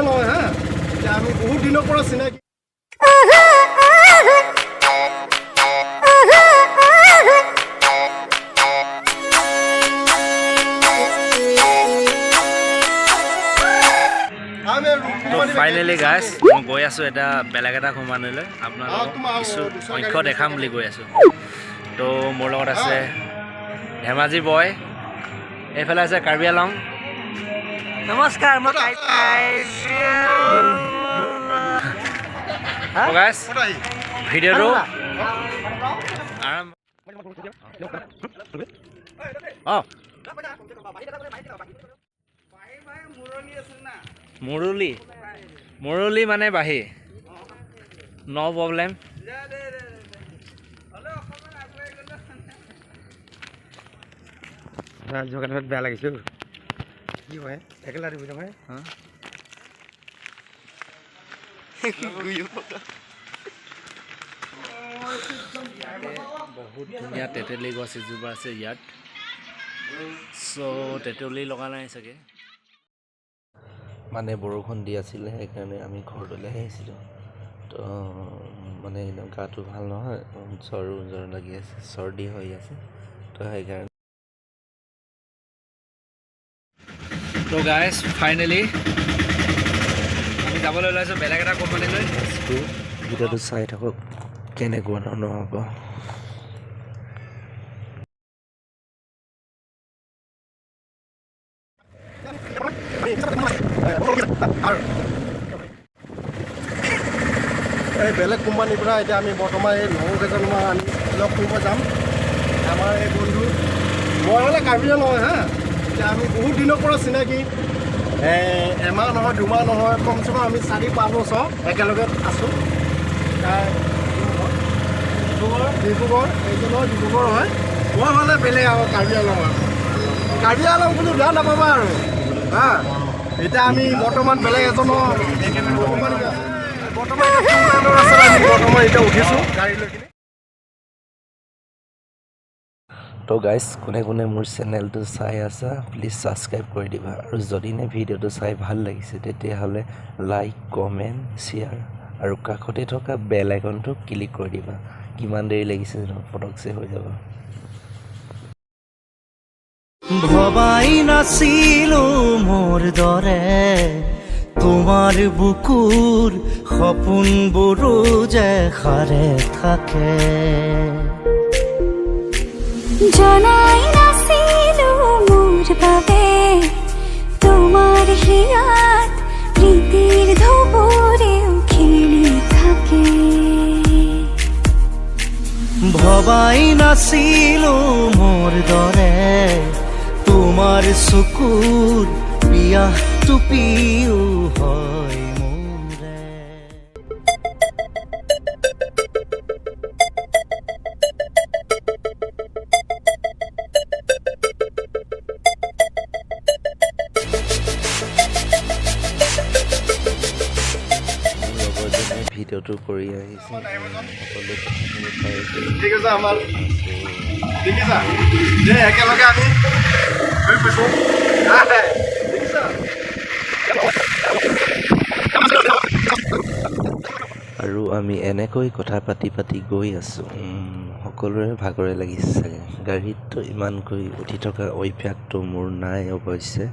নহয় হা আমি বহুত দিনৰ পৰা চিনাকি ফাইনেলি গাইজ মই গৈ আছোঁ এটা বেলেগ এটা সোমানলৈ আপোনালোকক কিছু সংখ্য দেখাম বুলি গৈ আছোঁ তো মোৰ লগত আছে ধেমাজি বয় এইফালে আছে কাৰ্বি আলং নমস্কাৰ মই গাইজ ভিডিঅ'টো আৰম্ভ অঁ মুৰলী মানে বাহি ন প্ৰব্লেম যোগানত বেয়া লাগিছিল কি হয় একেলা দিব নহয় বহুত ধুনীয়া তেতেলী গছ এজোপা আছে ইয়াত চ' তেতেলী লগা নাই চাগে মানে বৰষুণ দি আছিলে সেইকাৰণে আমি ঘৰলৈ আহিছিলোঁ তো মানে গাটো ভাল নহয় জ্বৰ লাগি আছে চৰ্দি হৈ আছে তো সেইকাৰণে তো গাইজ ফাইনেলি আমি যাবলৈ ওলাইছোঁ বেলেগ এটা কোম্পানীলৈ ভিডিঅ'টো চাই থাকক কেনেকুৱা ধৰণৰ হ'ব এই বেলেগ কোম্পানীৰ পৰা এতিয়া আমি বৰ্তমান এই লগৰ কেইজনমান আমি লগ কৰিব যাম আমাৰ এই বন্ধু মই হ'লে কাৰ্বি নহয় হা এতিয়া আমি বহুত দিনৰ পৰা চিনাকি এমাহ নহয় দুমাহ নহয় কমচে কম আমি 4-5 বছৰ একেলগে আছোঁ ডিব্ৰুগড় এইজনৰ ডিব্ৰুগড় হয় মই হ'লে বেলেগ আৰু কাৰ্বি আলং বুলি বেয়া নাপাবা আৰু হা এতিয়া আমি বৰ্তমান বেলেগ এজনৰ বৰ্তমান এতিয়া উঠিছোঁ গাড়ী লৈ কিনে তো গাইজ কোনে কোনে মোৰ চেনেলটো চাই আছা প্লিজ ছাবস্ক্ৰাইব কৰি দিবা আৰু যদিনে ভিডিঅ'টো চাই ভাল লাগিছে তেতিয়াহ'লে লাইক কমেণ্ট শ্বেয়াৰ আৰু কাষতে থকা বেল আইকনটো ক্লিক কৰি দিবা কিমান দেৰি লাগিছে পটকছে হৈ যাব ভবাই নাছিলো মোৰ দৰে তোমাৰ বুকুৰ সপোনবোৰো যে সাৰে থাকে জনাই নাছিলো মোৰ বাবে তোমাৰ হিয়াত প্ৰীতিৰ ধুবুৰেও খেলি থাকে ভবাই নাছিলো মোৰ দৰে তোমাৰ চকুৰ বিয়া টুপিও হয় মোৰে ভিডিঅ'টো কৰি আহিছে সকলো কথাখিনি পাইছে ঠিক আছে আমাৰ দেখিছা যে একেলগে আমি হৈ গৈছোঁ আৰু আমি এনেকৈ কথা পাতি গৈ আছোঁ সকলোৰে ভাগৰে লাগিছে চাগে গাড়ীততো ইমানকৈ উঠি থকা অভ্যাসটো মোৰ নাই অৱশ্যে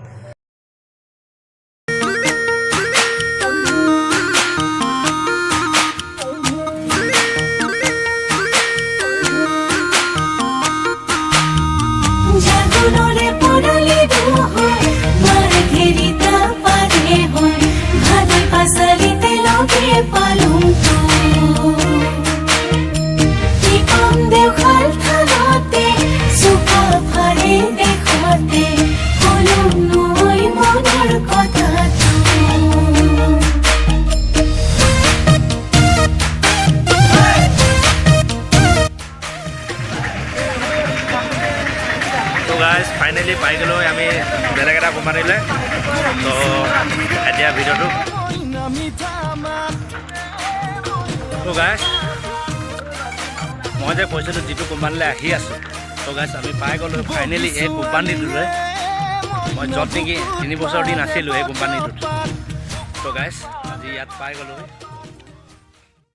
ফাইনেলি পাই গ'লোঁ আমি বেলেগ এটা কোম্পানীলৈ তো এতিয়া ভিডিঅ'টো তো গাইজ মই যে কৈছিলোঁ যিটো কোম্পানীলৈ আহি আছোঁ তো গাইজ আমি পাই গ'লোঁ ফাইনেলি এই কোম্পানীটোলৈ মই য'ত নেকি 3 বছৰ দিন আছিলোঁ এই কোম্পানীটোত তো গাইছ আজি ইয়াত পাই গ'লোঁ